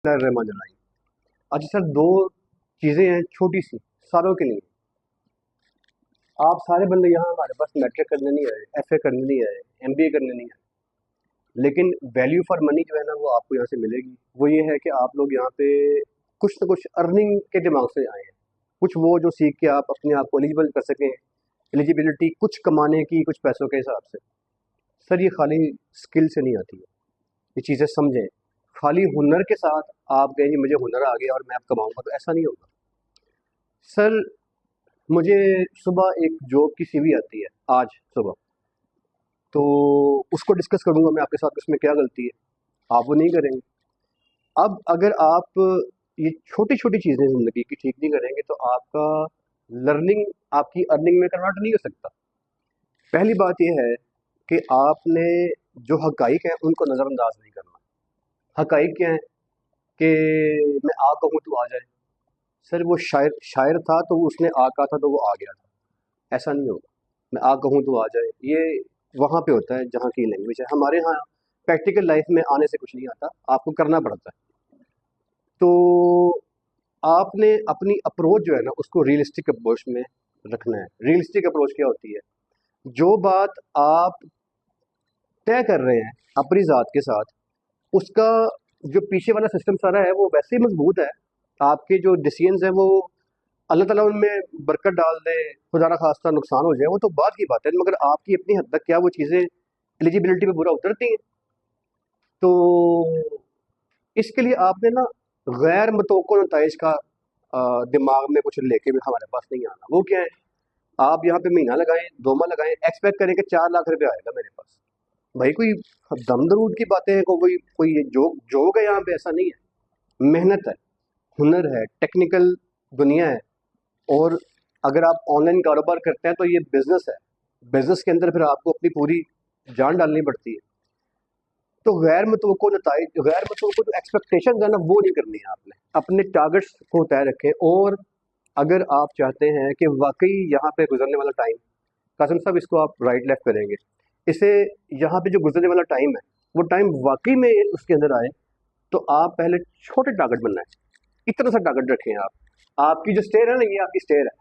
रहमान। अच्छा सर, दो चीज़ें हैं छोटी सी सारों के लिए। आप सारे बंदे यहाँ हमारे पास मैट्रिक करने नहीं आए, एफए करने नहीं आए, एमबीए करने नहीं आए, लेकिन वैल्यू फॉर मनी जो है ना वो आपको यहाँ से मिलेगी। वो ये है कि आप लोग यहाँ पे कुछ ना कुछ अर्निंग के दिमाग से आए हैं, कुछ वो जो सीख के आप अपने आप को एलिजिबल कर सकें। एलिजिबिलिटी कुछ कमाने की, कुछ पैसों के हिसाब से। सर ये खाली स्किल से नहीं आती है, ये चीज़ें समझें। खाली हुनर के साथ आप कहें जी मुझे हुनर आ गया और मैं अब कमाऊंगा, तो ऐसा नहीं होगा सर। मुझे सुबह एक जॉब की सीवी आती है आज सुबह, तो उसको डिस्कस करूंगा मैं आपके साथ, उसमें क्या गलती है। आप वो नहीं करेंगे। अब अगर आप ये छोटी छोटी चीज़ें ज़िंदगी की ठीक नहीं करेंगे तो आपका लर्निंग आपकी अर्निंग में कन्वर्ट नहीं हो सकता। पहली बात यह है कि आपने जो हकाइक हैं उनको नज़रअंदाज नहीं करना। हकाइक क्या है कि मैं आ कहूँ तो आ जाए। सर वो शायर शायर था तो उसने आ कहा था तो वो आ गया था, ऐसा नहीं होगा। मैं आ कहूँ तो आ जाए, ये वहाँ पे होता है जहाँ की लैंग्वेज है। हमारे यहाँ प्रैक्टिकल लाइफ में आने से कुछ नहीं आता, आपको करना पड़ता है। तो आपने अपनी अप्रोच जो है ना उसको रियलिस्टिक अप्रोच में रखना है। रियलिस्टिक अप्रोच क्या होती है? जो बात आप तय कर रहे हैं अपनी ज़ात के साथ, उसका जो पीछे वाला सिस्टम सारा है वो वैसे ही मजबूत है। आपके जो डिसीजंस हैं वो अल्लाह ताला उनमें बरकत डाल दे, खुदा ना खास्ता नुकसान हो जाए, वो तो बात की बात है, मगर आपकी अपनी हद तक क्या वो चीज़ें एलिजिबिलिटी पे पूरा उतरती हैं। तो इसके लिए आपने ना गैर मुतवक्को नताइज का दिमाग में कुछ लेके भी हमारे पास नहीं आना। वो क्या है? आप यहाँ पे महीना लगाएं, 2 माह लगाएं, एक्सपेक्ट करें कि 4 लाख रुपये आएगा मेरे पास। भाई कोई दम दरूद की बातें हैं, कोई कोई ये जोक जोक है यहाँ पे? ऐसा नहीं है। मेहनत है, हुनर है, टेक्निकल दुनिया है। और अगर आप ऑनलाइन कारोबार करते हैं तो ये बिजनेस है। बिजनेस के अंदर फिर आपको अपनी पूरी जान डालनी पड़ती है। तो गैर मुतवक्को नताइज, गैर मुतवक्को जो एक्सपेक्टेशन है ना वो नहीं करनी है आपने। अपने टारगेट्स को तय रखें। और अगर आप चाहते हैं कि वाकई यहाँ पे गुजरने वाला टाइम, कासिम साहब इसको आप राइट लेफ्ट करेंगे, इसे यहाँ पे जो गुजरने वाला टाइम है वो टाइम वाकई में उसके अंदर आए, तो आप पहले छोटे टारगेट बनाएं। इतना सा टारगेट रखें आप। आपकी जो स्टेयर है ना, ये आपकी स्टेयर है।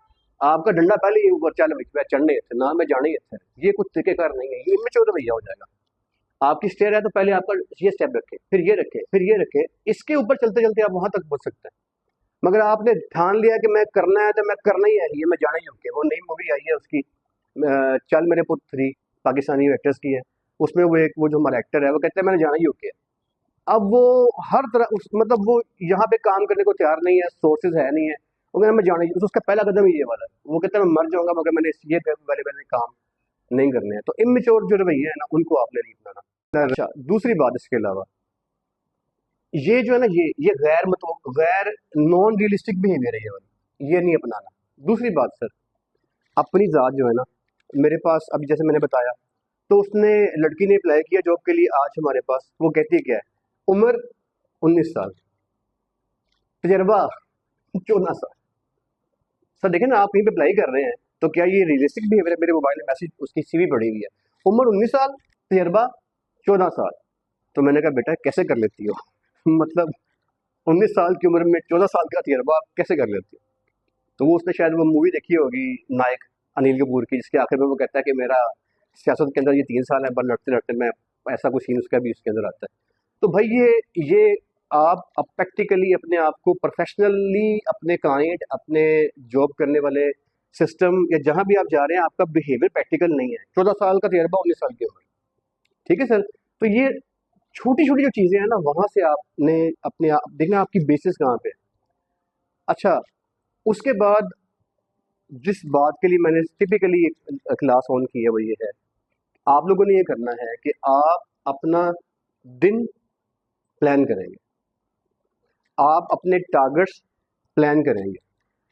आपका डंडा पहले ही ऊपर चल मैं चढ़ने थे ना, मैं जाने ही थे, ये कुछ तरीकेकार नहीं है, ये इमेच्योर रवैया हो जाएगा। आपकी स्टेयर है तो पहले आपका ये स्टेप रखें, फिर ये रखें, फिर ये रखें। इसके ऊपर चलते चलते आप वहां तक पहुंच सकते हैं। मगर आपने ठान लिया कि मैं करना है तो मैं करना ही है, ये मैं जाना ही होके। वो नई मूवी आई है उसकी, चल मेरे पुत्र 3, पाकिस्तानी एक्टर्स की है। उसमें वो एक वो जो हमारा एक्टर है वो कहते हैं मैंने जाना ही होके। अब वो हर तरह उस मतलब वो यहाँ पे काम करने को तैयार नहीं है, सोर्सेज है नहीं है। वो कहना मैं जाना ही, तो उसका पहला कदम ही ये वाला है। वो कहता है मैं मर जाऊंगा मगर मैंने ये वाले वाले काम नहीं करने हैं। तो इमेच्योर जो रवैये है ना उनको आपने नहीं अपनाना। अच्छा, दूसरी बात इसके अलावा ये जो है ना, ये गैर मतलब गैर नॉन रियलिस्टिक बिहेवियर है ये वाली, ये नहीं अपनाना। दूसरी बात सर, अपनी ज़ात जो है ना, मेरे पास अभी जैसे मैंने बताया, तो उसने लड़की ने अप्लाई किया जॉब के लिए। आज हमारे पास वो कहती है क्या है? उम्र 19 साल, तजर्बा 14 साल। सर देखें ना, आप कहीं पे अप्लाई कर रहे हैं तो क्या ये रियलिस्टिक बिहेवियर है? मेरे मोबाइल में मैसेज उसकी सीवी पड़ी हुई है, उम्र 19 साल, तजर्बा 14 साल। तो मैंने कहा बेटा कैसे कर लेती हो? मतलब 19 साल की उम्र में 14 साल का तजर्बा आप कैसे कर लेती हो? तो वो उसने शायद वो मूवी देखी होगी नायक अनिल कपूर की, जिसके आखिर में वो कहता है कि मेरा सियासत के अंदर ये 3 साल है, पर लड़ते लड़ते मैं, ऐसा कुछ सीन उसका भी उसके अंदर आता है। तो भाई ये आप अब प्रैक्टिकली अपने आप को प्रोफेशनली, अपने क्लाइंट, अपने जॉब करने वाले सिस्टम या जहां भी आप जा रहे हैं, आपका बिहेवियर प्रैक्टिकल नहीं है। 14 साल का तजर्बा 19 साल की उम्र, ठीक है सर। तो ये छोटी छोटी जो चीज़ें हैं ना, वहां से आपने अपने आप देखना आपकी बेसिस कहाँ पे है। अच्छा, उसके बाद जिस बात के लिए मैंने टिपिकली क्लास ऑन की है वो ये है, आप लोगों ने ये करना है कि आप अपना दिन प्लान करेंगे, आप अपने टारगेट्स प्लान करेंगे।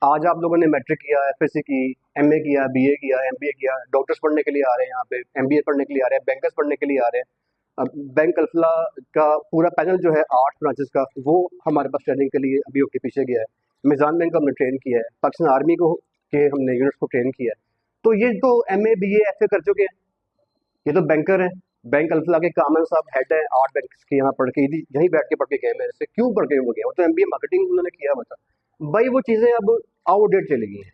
आज आप लोगों ने मैट्रिक किया, एफएससी की, एमए किया, बीए किया, एमबीए किया, डॉक्टर्स पढ़ने के लिए आ रहे हैं यहाँ पे, एमबीए पढ़ने के लिए आ रहे हैं, बैंकर्स पढ़ने के लिए आ रहे हैं। अब बैंक अल्फला का पूरा पैनल जो है 8 ब्रांचेस का, वो हमारे पास ट्रेनिंग के लिए अभी होके पीछे गया है। मिजान बैंक को हमने ट्रेन किया है, पाकिस्तान आर्मी को के हमने यूनिट्स को ट्रेन किया है। तो ये तो एमए बीए एफए कर चुके हैं, ये तो बैंकर हैं, बैंक अल्फला के कामन साहब हेड है 8 बैंक के, यहाँ पढ़ के यहीं बैठ के पढ़ के गए मेरे से, क्यों पढ़ के वो गए? वो तो एमबीए मार्केटिंग उन्होंने किया हुआ था। भाई वो चीज़ें अब आउटडेट चली गई हैं।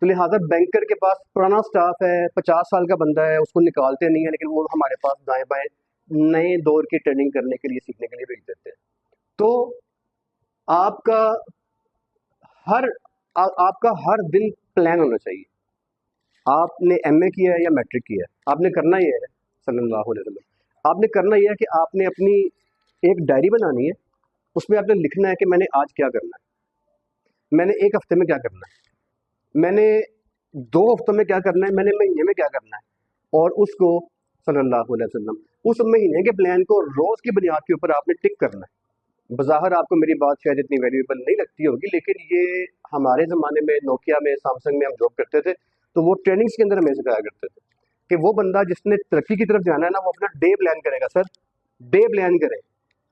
तो लिहाजा बैंकर के पास पुराना स्टाफ है, 50 साल का बंदा है, उसको निकालते नहीं है, लेकिन वो हमारे पास दाएं बाएं नए दौर की ट्रेनिंग करने के लिए, सीखने के लिए भेज देते हैं। तो आपका आपका हर दिन प्लान होना चाहिए। आपने एमए किया है या मैट्रिक किया है, आपने करना ही है सल्लल्लाहु अलैहि वसल्लम, आपने करना ही है कि आपने अपनी एक डायरी बनानी है, उसमें आपने लिखना है कि मैंने आज क्या करना है, मैंने एक हफ्ते में क्या करना है, मैंने 2 हफ्तों में क्या करना है, मैंने महीने में क्या करना है, और उसको सल्लल्लाहु अलैहि वसल्लम उस महीने के प्लान को रोज की बुनियाद के ऊपर आपने टिक करना है। बाहर आपको मेरी बात शायद इतनी वैल्यूएबल नहीं लगती होगी, लेकिन ये हमारे ज़माने में नोकिया में, सैमसंग में हम जॉब करते थे, तो वो ट्रेनिंग्स के अंदर हमें सिखाया करते थे कि वो बंदा जिसने तरक्की की तरफ जाना है ना, वो अपना डे प्लान करेगा। सर डे प्लान करें,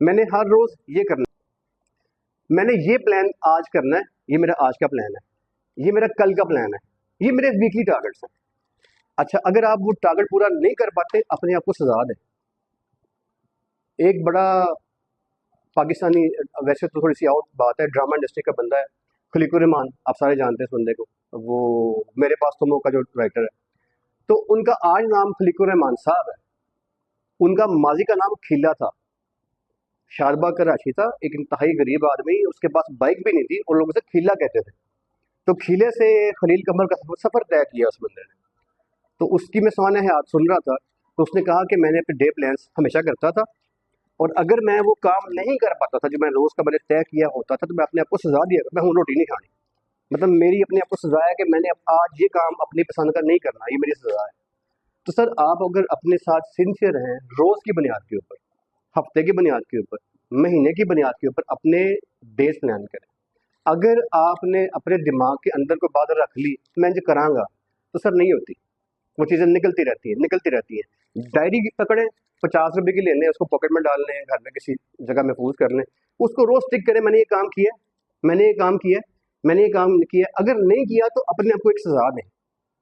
मैंने हर रोज ये करना है, मैंने ये प्लान आज करना है, ये मेरा आज का प्लान है, ये मेरा कल का प्लान है, ये मेरे वीकली टारगेट्स हैं। अच्छा, अगर आप वो टारगेट पूरा नहीं कर पाते, अपने आप को सजा दें। एक बड़ा पाकिस्तानी, वैसे तो थोड़ी सी आउट बात है, ड्रामा इंडस्ट्री का बंदा है, खलीकुर रहमान, आप सारे जानते हैं इस बंदे को, वो मेरे पास तुम का जो राइटर है, तो उनका आज नाम खलीकुर रहमान साहब है, उनका माजी का नाम खीला था, शारबाग कराची था, एक इंतहाई गरीब आदमी, उसके पास बाइक भी नहीं थी और लोग उसे खीला कहते थे। तो खीले से खलील कमर का सफर तय किया उस बंदे ने। तो उसकी मैं सामने हयात सुन रहा था, तो उसने कहा कि मैंने अपने डे प्लान्स हमेशा करता था, और अगर मैं वो काम नहीं कर पाता था जो मैं रोज़ का मैंने तय किया होता था, तो मैं अपने आप को सजा दिया, मैं हूँ रोटी नहीं खानी। मतलब मेरी अपने आप को सजा है कि मैंने आज ये काम अपनी पसंद का नहीं करना, ये मेरी सजा है। तो सर आप अगर अपने साथ सिंसियर हैं, रोज़ की बुनियाद के ऊपर, हफ्ते की बुनियाद के ऊपर, महीने की बुनियाद के ऊपर अपने डेज प्लान करें। अगर आपने अपने दिमाग के अंदर कोई बात रख ली, मैं जो करांगा, तो सर नहीं होती, वो चीज़ें निकलती रहती हैं। डायरी पकड़ें, 50 रुपए की लेने, उसको पॉकेट में डाल लें, घर में किसी जगह महफूज कर लें, उसको रोज टिक करें, मैंने ये काम किया, मैंने ये काम किया, मैंने ये काम किया। अगर नहीं किया तो अपने आप को एक सजा दें।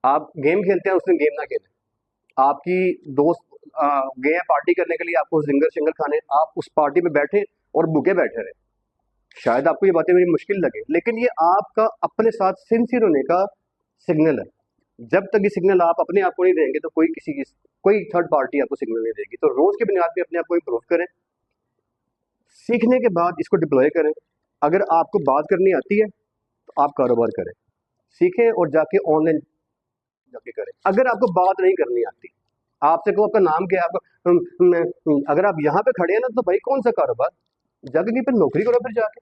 आप गेम खेलते हैं, उस दिन गेम ना खेलें। आपकी दोस्त गए हैं पार्टी करने के लिए, आपको जिंगर शिंगर खाने, आप उस पार्टी में बैठे और भूखे बैठे रहे। शायद आपको ये बातें मेरी मुश्किल लगे, लेकिन ये आपका अपने साथ सिंसियर होने का सिग्नल है। जब तक ये सिग्नल आप अपने आप को नहीं देंगे, तो कोई थर्ड पार्टी आपको सिग्नल नहीं देगी। तो रोज की बुनियाद पे अपने आप को इम्प्रूव करें, सीखने के बाद इसको डिप्लॉय करें। अगर आपको बात करनी आती है तो आप कारोबार करें, सीखें और जाके ऑनलाइन जाके करें। अगर आपको बात नहीं करनी आती, आपसे को आपका नाम क्या है, आपको अगर आप यहाँ पे खड़े हैं ना, तो भाई कौन सा कारोबार, जाके कहीं पे नौकरी करो, फिर जाके,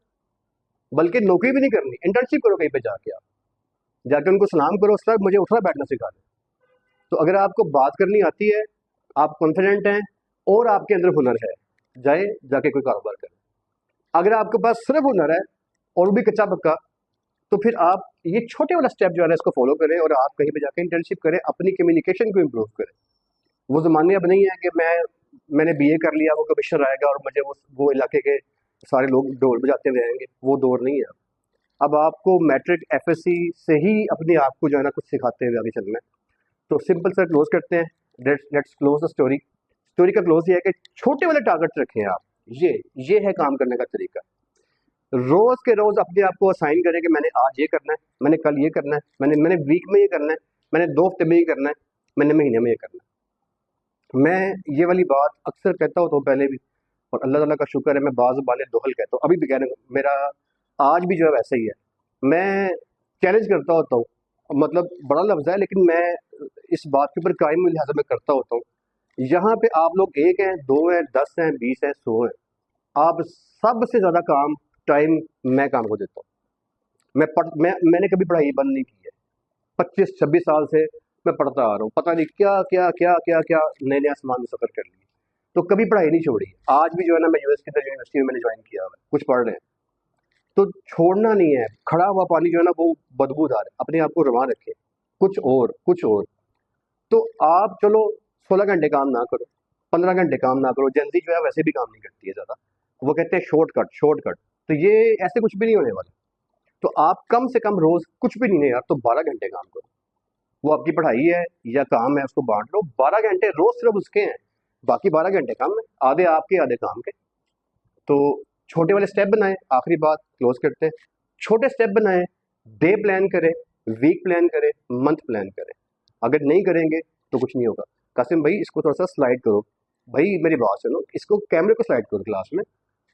बल्कि नौकरी भी नहीं करनी, इंटर्नशिप करो कहीं पे जाके, आप जाके उनको सलाम करो, उस वक्त मुझे उठना बैठना सिखा दें। तो अगर आपको बात करनी आती है, आप कॉन्फिडेंट हैं और आपके अंदर हुनर है, जाके कोई कारोबार करें। अगर आपके पास सिर्फ हुनर है और वो भी कच्चा पक्का, तो फिर आप ये छोटे वाला स्टेप जो है ना, इसको फॉलो करें और आप कहीं पे जाके इंटर्नशिप करें, अपनी कम्युनिकेशन को इम्प्रूव करें। वो ज़माने अब नहीं है कि मैंने बीए कर लिया, वो कमिश्नर आएगा और मुझे वो इलाके के सारे लोग ढोल बजाते हुए आएंगे, वो दौर नहीं है। अब आपको मैट्रिक एफएससी से ही अपने आप को जो है ना कुछ सिखाते हुए आगे चलना है। तो सिंपल सर क्लोज करते हैं, let's close the story. Story का क्लोज ये है कि छोटे वाले टारगेट रखें आप, ये है काम करने का तरीका। रोज के रोज अपने आप को असाइन करें कि मैंने आज ये करना है, मैंने कल ये करना है, मैंने वीक में ये करना है, मैंने 2 हफ्ते में ये करना है, मैंने महीने में ये करना है। मैं ये वाली बात अक्सर कहता हूँ, तो पहले भी, और अल्लाह ताला का शुक्र है, मैं बाज़ बाले दोहल कहता हूँ, अभी भी कहने, मेरा आज भी जो है वैसा ही है। मैं चैलेंज करता होता हूँ, मतलब बड़ा लफ्ज़ है, लेकिन मैं इस बात के ऊपर कायम लिहाजा मैं करता होता हूँ। यहाँ पे आप लोग 1 हैं, 2 हैं, 10 हैं, 20 हैं, 100 हैं, आप सबसे ज़्यादा टाइम मैं काम को देता हूँ। मैंने कभी पढ़ाई बंद नहीं की है, 25-26 साल से मैं पढ़ता आ रहा हूँ, पता नहीं क्या क्या क्या क्या क्या नए नए आसमान में सफ़र कर लिए, तो कभी पढ़ाई नहीं छोड़ी। आज भी जो है ना, मैं यूएस की यूनिवर्सिटी में मैंने ज्वाइन किया हुआ है, कुछ पढ़ रहे हैं, तो छोड़ना नहीं है। खड़ा हुआ पानी जो है ना, वो बदबूदार है, अपने आप को रवा रखें, कुछ और कुछ और। तो आप चलो 16 घंटे काम ना करो, 15 घंटे काम ना करो, जल्दी जो है वैसे भी काम नहीं करती है ज़्यादा, वो कहते हैं शॉर्टकट, तो ये ऐसे कुछ भी नहीं होने वाला। तो आप कम से कम रोज कुछ भी नहीं है यार, तो 12 घंटे काम करो। वो आपकी पढ़ाई है या काम है, उसको बांट लो, 12 घंटे रोज सिर्फ उसके हैं। बाकी 12 घंटे काम है, आधे आपके आधे काम के। तो छोटे वाले स्टेप बनाएं, आखिरी बात क्लोज करते हैं। छोटे स्टेप बनाएं, डे प्लान करें, वीक प्लान करें, मंथ प्लान करें। अगर नहीं करेंगे तो कुछ नहीं होगा। कासिम भाई इसको थोड़ा सा स्लाइड करो, भाई मेरी बात सुनो, इसको कैमरे को स्लाइड करो क्लास में।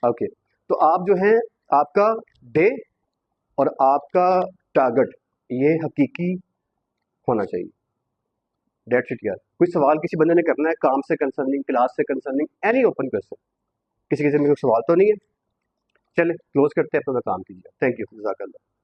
ओके, तो आप जो हैं आपका डे और आपका टारगेट ये हकीकी होना चाहिए। डेट्स इट यार। कोई सवाल किसी बंदे ने करना है काम से कंसर्निंग, क्लास से कंसर्निंग, एनी ओपन क्वेश्चन, किसी किसी में कोई सवाल तो नहीं है? चले क्लोज करते हैं, अपना काम कीजिए। थैंक यू, जज़ाकल्लाह।